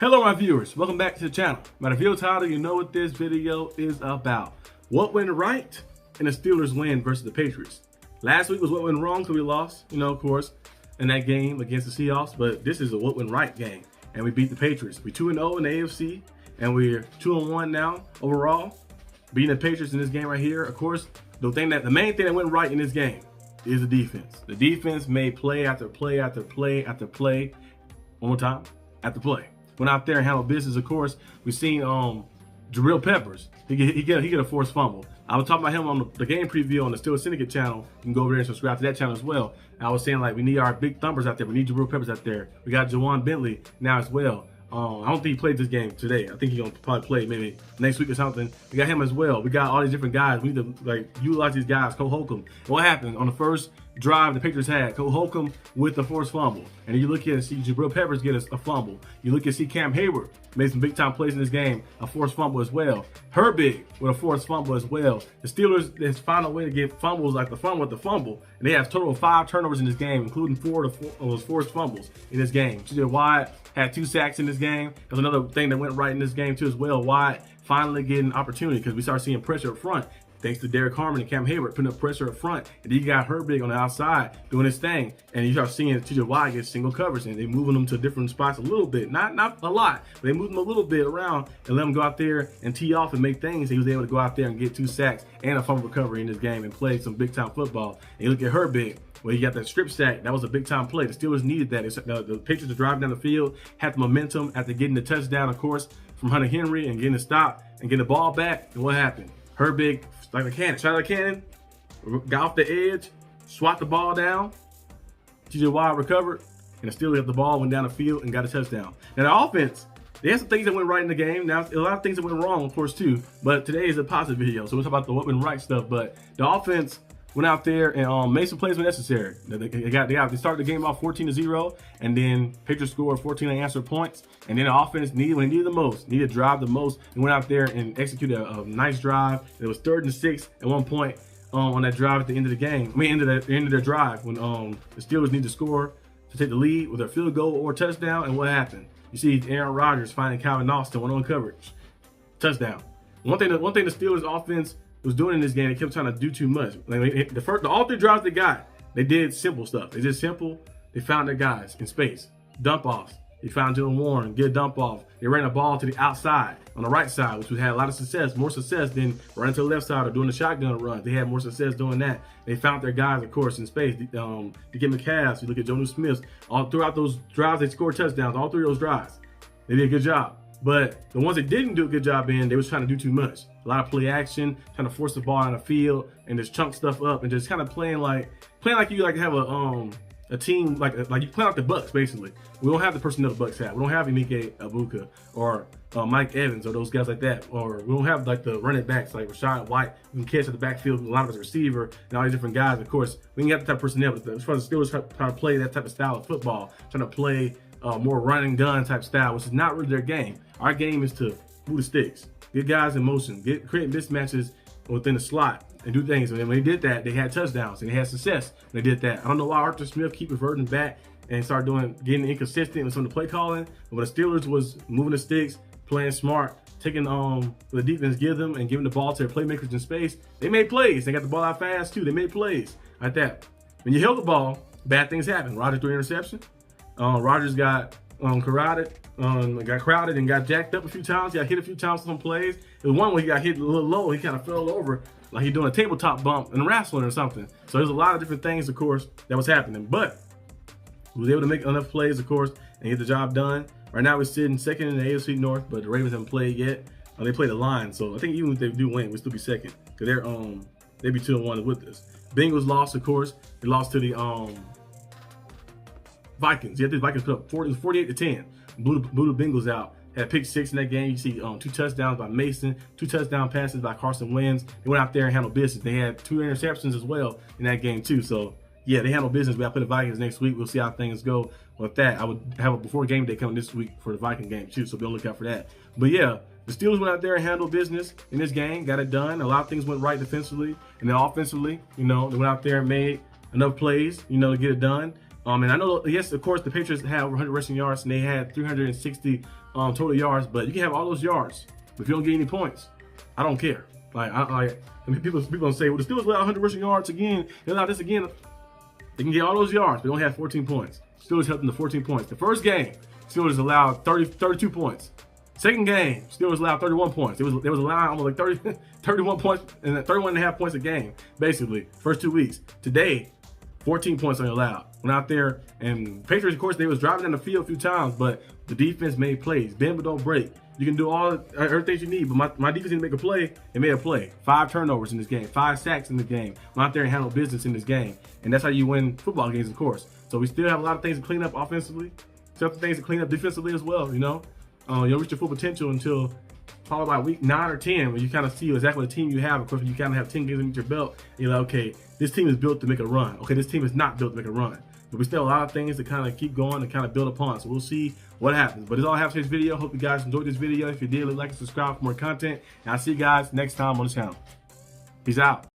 Hello my viewers, welcome back to the channel. By the video title, you know what this video is about. What went right in the Steelers win versus the Patriots? Last week was what went wrong because we lost, of course, in that game against the Seahawks, but this is a what went right game. And we beat the Patriots. We're 2-0 in the AFC, and we're 2-1 now overall. Beating the Patriots in this game right here. Of course, the main thing that went right in this game is the defense. The defense made play after play after play after play. One more time, after play. Went out there and handled business. Of course, we've seen Jabril Peppers. He get a forced fumble. I was talking about him on the game preview on the Steelers Syndicate channel. You can go over there and subscribe to that channel as well. And I was saying, like, we need our big thumpers out there. We need Jabril Peppers out there. We got Jawan Bentley now as well. I don't think he played this game today. I think he's gonna probably play maybe next week or something. We got him as well. We got all these different guys. We need to utilize these guys. Cole Holcomb. What happened on the first drive the Patriots had? Cole Holcomb with the forced fumble. And you look at and see Jabril Peppers get a fumble. You look and see Cam Hayward made some big time plays in this game, a forced fumble as well. Herbig with a forced fumble as well. The Steelers has found a way to get fumbles like the fumble with the fumble. And they have a total of 5 turnovers in this game, including 4 of those forced fumbles in this game. TJ Watt had 2 sacks in this game. There's another thing that went right in this game too as well. Watt finally getting an opportunity because we started seeing pressure up front. Thanks to Derek Harmon and Cam Hayward putting up pressure up front. And then you got Herbig on the outside doing his thing. And you start seeing TJ Watt get single coverage. And they're moving them to different spots a little bit. Not a lot, but they moved them a little bit around and let him go out there and tee off and make things. He was able to go out there and get 2 sacks and a fumble recovery in this game and play some big time football. And you look at Herbig, where he got that strip sack. That was a big time play. The Steelers needed that. The Patriots are driving down the field, had the momentum after getting the touchdown, of course, from Hunter Henry and getting the stop and getting the ball back. And what happened? Herbig, like a cannon, shot like a cannon, got off the edge, swat the ball down. TJ Watt recovered, and the Steelers got the ball, went down the field, and got a touchdown. Now the offense, they had some things that went right in the game. Now a lot of things that went wrong, of course, too. But today is a positive video, so we'll talk about the what went right stuff. But the offense went out there and made some plays when necessary. They started the game off 14-0, and then Patriots scored 14 unanswered points. And then the offense needed when it needed the most, needed to drive the most, and went out there and executed a nice drive. It was 3rd and 6 at one point on that drive at the end of the game. I mean, end of their drive when the Steelers need to score to take the lead with a field goal or touchdown. And what happened? You see Aaron Rodgers finding Calvin Austin one-on-one coverage, touchdown. One thing the Steelers offense was doing in this game, they kept trying to do too much. Like all 3 drives they got, they did simple stuff. They did simple. They found their guys in space, dump offs. They found Jalen Warren, get a dump off. They ran a ball to the outside on the right side, which we had a lot of success, more success than running to the left side or doing the shotgun run. They had more success doing that. They found their guys, of course, in space. To get McCass, you look at Jonnu Smith, all throughout those drives, they scored touchdowns, all 3 of those drives. They did a good job. But the ones that didn't do a good job in, they was trying to do too much. A lot of play action, trying to force the ball on the field and just chunk stuff up and just kind of playing like you have a team like you play like the Bucks basically. We don't have the personnel the Bucks have. We don't have Emeka Egbuka or Mike Evans or those guys like that. Or we don't have like the running backs like Rashad White who can catch at the backfield, a lot of as a receiver, and all these different guys. Of course, we ain't got the type of personnel. But as far as the Steelers trying to play that type of style of football, trying to play more run and gun type style, which is not really their game. Our game is to move the sticks, get guys in motion, create mismatches within the slot, and do things. And when they did that, they had touchdowns and they had success when they did that. I don't know why Arthur Smith keep reverting back and start getting inconsistent with some of the play calling. But when the Steelers was moving the sticks, playing smart, taking the defense give them and giving the ball to their playmakers in space, they made plays. They got the ball out fast too. They made plays like that. When you held the ball, bad things happen. Rodgers threw an interception. Rodgers got crowded and got jacked up a few times. He got hit a few times on some plays. There was one where he got hit a little low. He kind of fell over like he doing a tabletop bump and wrestling or something. So there's a lot of different things, of course, that was happening. But he was able to make enough plays, of course, and get the job done. Right now we're sitting 2nd in the AFC North, but the Ravens haven't played yet. They play the Lions, so I think even if they do win, we'll still be 2nd because they'd be 2-1 with us. Bengals lost, of course. They lost to the Vikings. Yeah, the Vikings put up 48-10. Blew the Bengals out. Had pick 6 in that game. You see 2 touchdowns by Mason, 2 touchdown passes by Carson Wentz. They went out there and handled business. They had 2 interceptions as well in that game too. So yeah, they handled business. We got to play the Vikings next week. We'll see how things go with that. I would have a before game day coming this week for the Viking game too. So be on the lookout for that. But yeah, the Steelers went out there and handled business in this game. Got it done. A lot of things went right defensively and then offensively. They went out there and made enough plays, to get it done. And I know, yes, of course, the Patriots had over 100 rushing yards and they had 360 total yards, but you can have all those yards. But if you don't get any points, I don't care. I mean, people don't say, well, the Steelers allowed 100 rushing yards again. They allowed this again. They can get all those yards, but they only have 14 points. Steelers held them to 14 points. The first game, Steelers allowed 32 points. Second game, Steelers allowed 31 points. They was allowing almost like 31 points and 31.5 points a game, basically, first 2 weeks. Today, 14 points are allowed. Went out there, and Patriots, of course, they was driving down the field a few times, but the defense made plays. Bend but don't break. You can do everything you need, but my defense didn't make a play. It made a play. 5 turnovers in this game, 5 sacks in the game. Went out there and handled business in this game, and that's how you win football games, of course. So we still have a lot of things to clean up offensively, still have things to clean up defensively as well. You know, you'll reach your full potential until probably by week 9 or 10, when you kind of see exactly what team you have. Of course, when you kind of have 10 games under your belt, and you're like, okay, this team is built to make a run. Okay, this team is not built to make a run. But we still have a lot of things to kind of keep going and kind of build upon. So we'll see what happens. But that's all I have for this video. Hope you guys enjoyed this video. If you did, like and subscribe for more content. And I'll see you guys next time on the channel. Peace out.